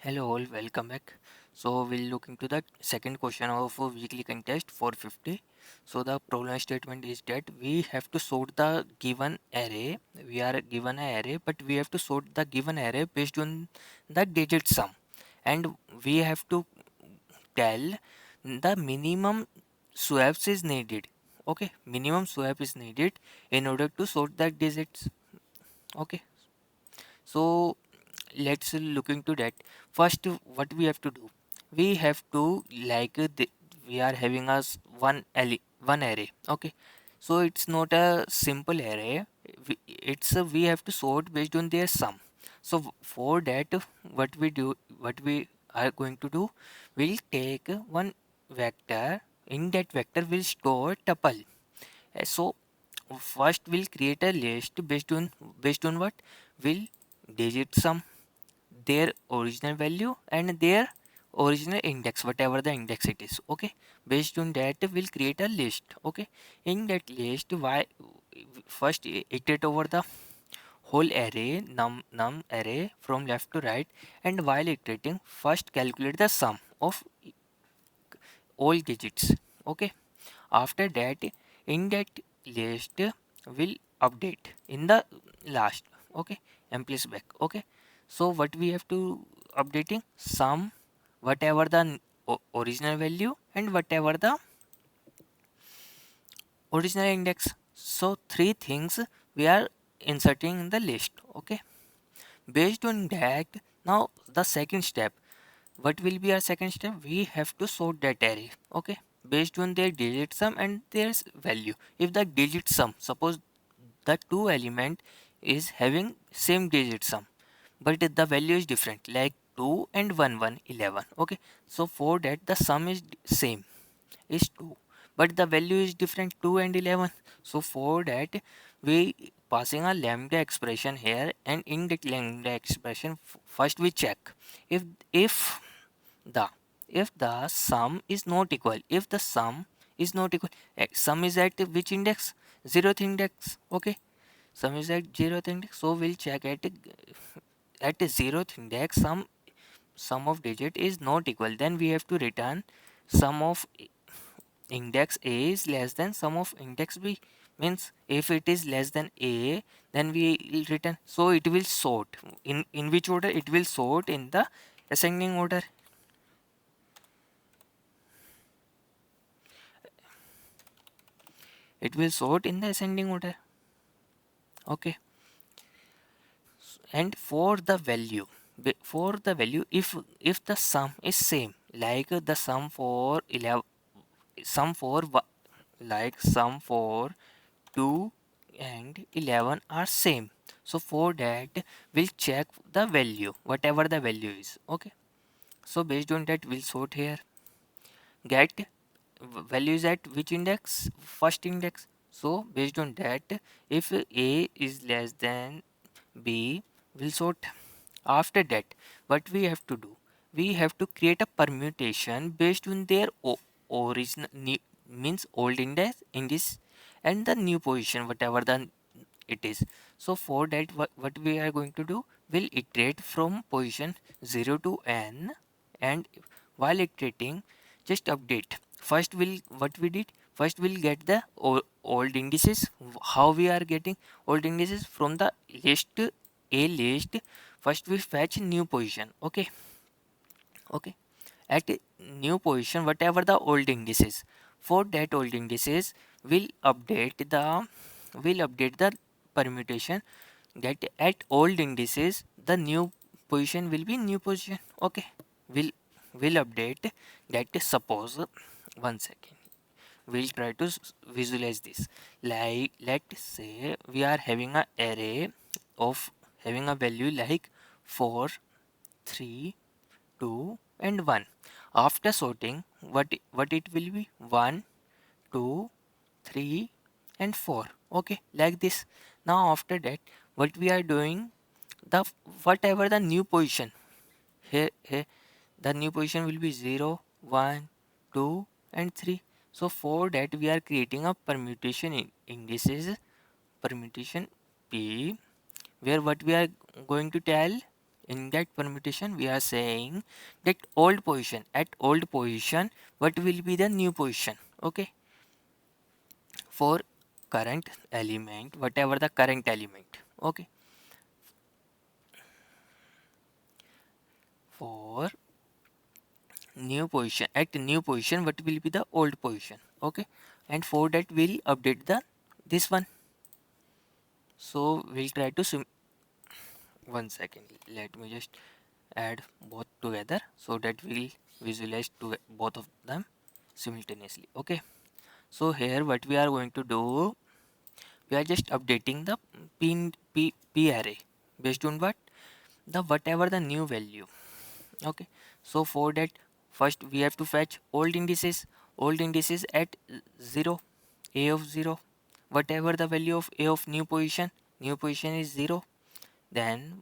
Hello all, welcome back. So we'll look into the second question of a weekly contest 450. So the problem statement is that we have to sort the given array. We are given an array, but we have to sort the given array based on the digit sum, and we have to tell the minimum swaps is needed. Okay, minimum swap is needed in order to sort the digits. Okay, so let's look into that. First, what we have to do, we have to we are having us one array. Okay, so it's not a simple array. We have to sort based on their sum. So for that, what we are going to do, we'll take one vector. In that vector we'll store tuple. So first we'll create a list based on what will digit sum, their original value and their original index, whatever the index it is. Okay, based on that we'll create a list. Okay, in that list, why first iterate over the whole array, num array from left to right, and while iterating first calculate the sum of all digits. Okay, after that, in that list will update in the last. Okay, and place back. Okay, so what we have to updating sum, whatever the original value and whatever the original index. So three things we are inserting in the list. Okay, based on that, now the second step, what will be our second step, we have to sort that array. Okay, based on their digit sum and their value. If the digit sum, suppose the two element is having same digit sum, but the value is different, like 2 and 1 1 11. Okay, so for that the sum is same, is 2, but the value is different, 2 and 11. So for that we passing a lambda expression here, and in that lambda expression first we check if the if the sum is not equal. If the sum is not equal, sum is at which index, 0th index. Okay, sum is at 0th index, so we'll check at 0th index sum of digit is not equal, then we have to return sum of index a is less than sum of index b. Means if it is less than a, then we will return. So it will sort in which order? It will sort in the ascending order. It will sort in the ascending order. Okay, and for the value, if the sum is same, like the sum for 11, sum for like sum for 2 and 11 are same, so for that we'll check the value, whatever the value is. Okay, so based on that we'll sort here, get values at which index, first index. So based on that, if a is less than b, we'll sort. After that, what we have to do, we have to create a permutation based on their original means old index and the new position, whatever the it is. So for that, what we are going to do, we'll iterate from position 0 to n, and while iterating just update. First we'll what we did, first we'll get the old indices. How we are getting old indices? From the list, a list, first we fetch new position. Okay, okay, at new position whatever the old indices, for that old indices we'll update the permutation, that at old indices the new position will be new position. Okay, we'll update that. Suppose, one second, we'll try to visualize this. Like let's say we are having a array of having a value like 4, 3, 2 and 1. After sorting, what it will be, 1, 2, 3 and 4. Okay, like this. Now after that, what we are doing, the whatever the new position here, the new position will be 0, 1, 2 and 3. So for that we are creating a permutation in permutation p, where what we are going to tell in that permutation we are saying that old position, at old position what will be the new position. Okay, for current element, whatever the current element. Okay, for new position, at new position what will be the old position. Okay, and for that we'll update the this one. So we'll try to one second, let me just add both together so that we'll visualize to both of them simultaneously. Okay, so here what we are going to do, we are just updating the p array based on what, the whatever the new value. Okay, so for that first we have to fetch old indices at 0, a of 0, whatever the value of a of new position is 0, then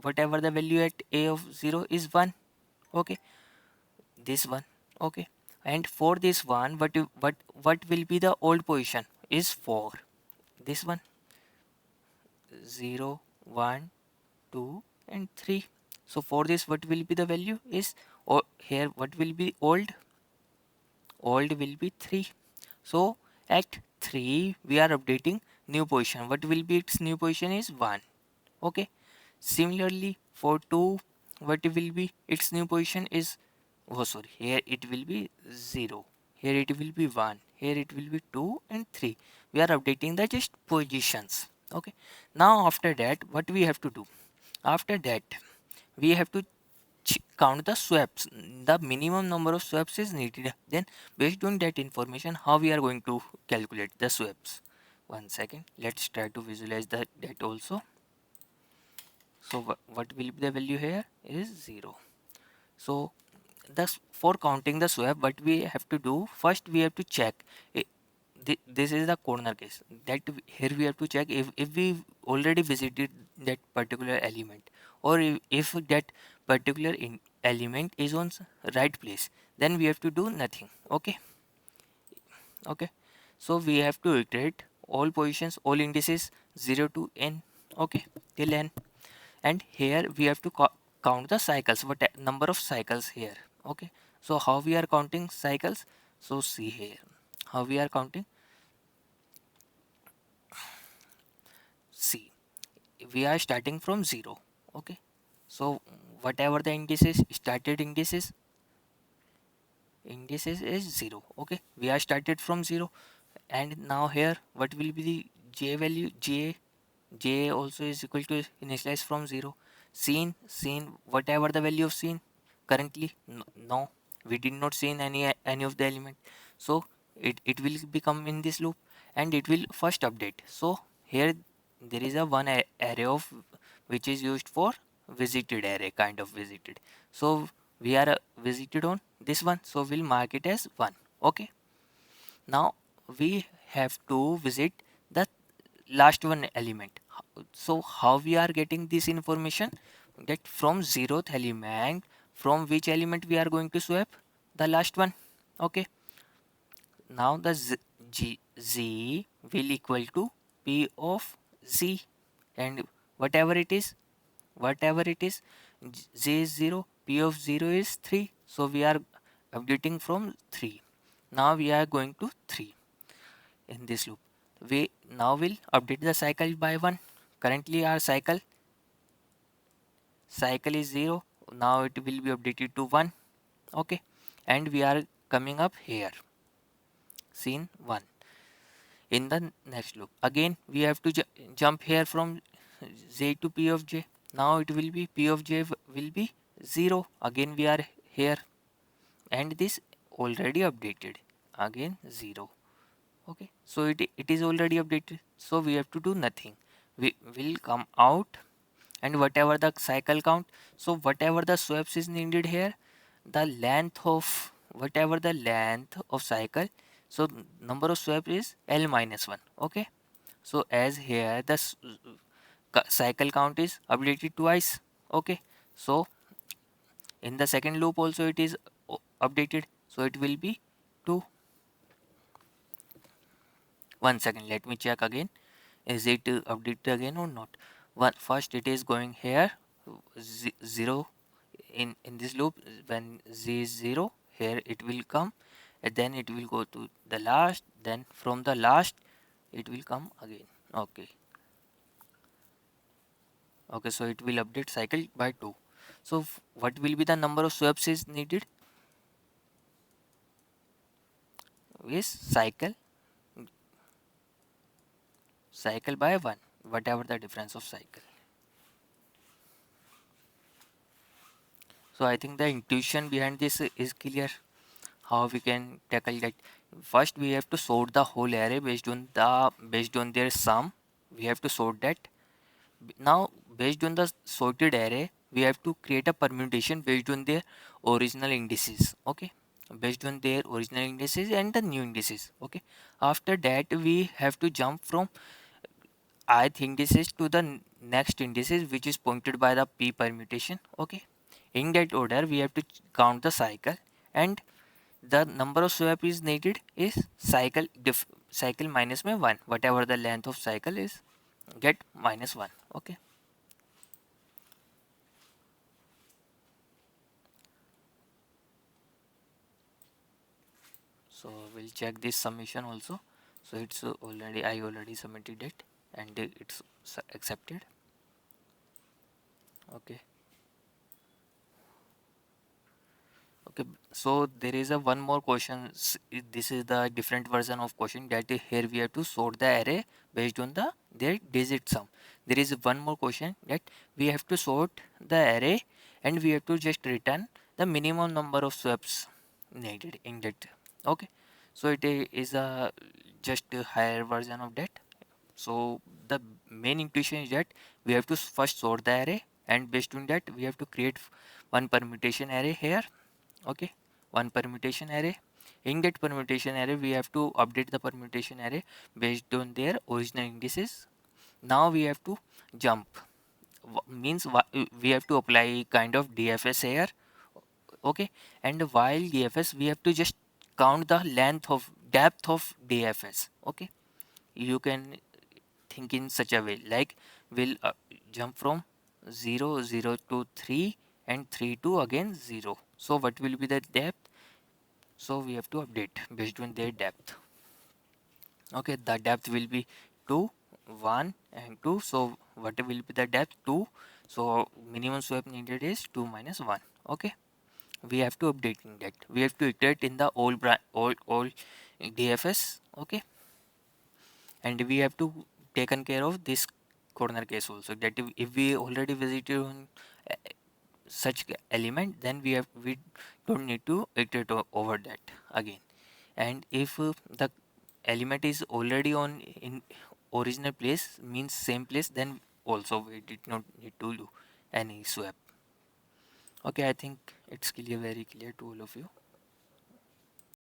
whatever the value at a of 0 is 1. Okay, this one. Okay, and for this one what will be the old position is 4, this one, 0, 1, 2 and 3. So for this what will be the value is, or here what will be old will be 3. So at 3 we are updating new position, what will be its new position is 1. Okay, similarly for 2 what will be its new position is, oh sorry, here it will be 0, here it will be 1, here it will be 2 and 3. We are updating the just positions. Okay, now after that what we have to do, after that we have to count the swaps, the minimum number of swaps is needed, then based on that information how we are going to calculate the swaps. One second, let's try to visualize that also. So what will be the value here is 0. So thus for counting the swap what we have to do, first we have to check this is the corner case, that here we have to check if we already visited that particular element, or if that particular element is on right place, then we have to do nothing. Okay, okay, so we have to iterate all positions, all indices 0 to n. Okay, till n. And here we have to count the cycles, what number of cycles here. Okay, so how we are counting cycles, so see here how we are counting. See, we are starting from 0. Okay, so whatever the indices, started indices is 0. Okay, we are started from 0, and now here what will be the j value, j also is equal to initialize from 0. Scene, whatever the value of scene currently, no, we did not see any of the element, so it will become in this loop and it will first update. So here there is a one array of which is used for visited array, kind of visited, so we are visited on this one, so we'll mark it as 1. Okay, now we have to visit the last one element. So how we are getting this information, that from 0th element, from which element we are going to swap, the last one. Okay, now the z will equal to p of z, and whatever it is, z is 0, p of 0 is 3, so we are updating from 3. Now we are going to 3 in this loop. We now will update the cycle by 1. Currently our cycle is 0, now it will be updated to 1. Okay, and we are coming up here, scene 1. In the next loop again we have to jump here from z to p of j. Now it will be p of j will be 0, again we are here, and this already updated, again 0. Okay, so it is already updated, so we have to do nothing. We will come out, and whatever the cycle count, so whatever the swaps is needed here, the length of whatever the length of cycle, so number of swap is l minus 1. Okay, so as here the cycle count is updated twice. Okay, so in the second loop also it is updated, so it will be 2. One second, let me check again, is it updated again or not. First it is going here, 0 in this loop. When z is 0, here it will come, and then it will go to the last, then from the last it will come again. Okay, okay, so it will update cycle by 2. So what will be the number of swaps is needed? Is cycle by 1, whatever the difference of cycle. So I think the intuition behind this is clear, how we can tackle that. First we have to sort the whole array based on their sum. We have to sort that. Now based on the sorted array, we have to create a permutation based on their original indices. Okay, based on their original indices and the new indices. Okay, after that we have to jump from ith indices to the next indices, which is pointed by the p permutation. Okay, in that order we have to count the cycle, and the number of swap is needed is cycle minus में 1, whatever the length of cycle is, get minus 1. Okay, so we'll check this summation also. So it's already, I already submitted it, and it's accepted. Okay, okay, so there is a one more question. This is the different version of question, that here we have to sort the array based on the their digit sum. There is one more question that we have to sort the array, and we have to just return the minimum number of swaps needed in that. Okay, so it is a just a higher version of that. So the main intuition is that we have to first sort the array, and based on that we have to create one permutation array here. Okay, one permutation array. In that permutation array we have to update the permutation array based on their original indices. Now we have to jump, means we have to apply kind of DFS here. Okay, and while DFS we have to just count the depth of DFS. Okay, you can think in such a way, like we'll jump from 0 0 to 3, and 3 to again 0. So what will be the depth? So we have to update based on their depth. Okay, the depth will be 2, 1 and 2. So what will be the depth? 2. So minimum swap needed is 2 minus 1. Okay, we have to update in that. We have to iterate in the all DFS. Okay, and we have to taken care of this corner case also, that if we already visited on uh, such element, then we don't need to iterate over that again. And if the element is already on in original place, means same place, then also we did not need to do any swap. Okay, I think it's clear, very clear to all of you.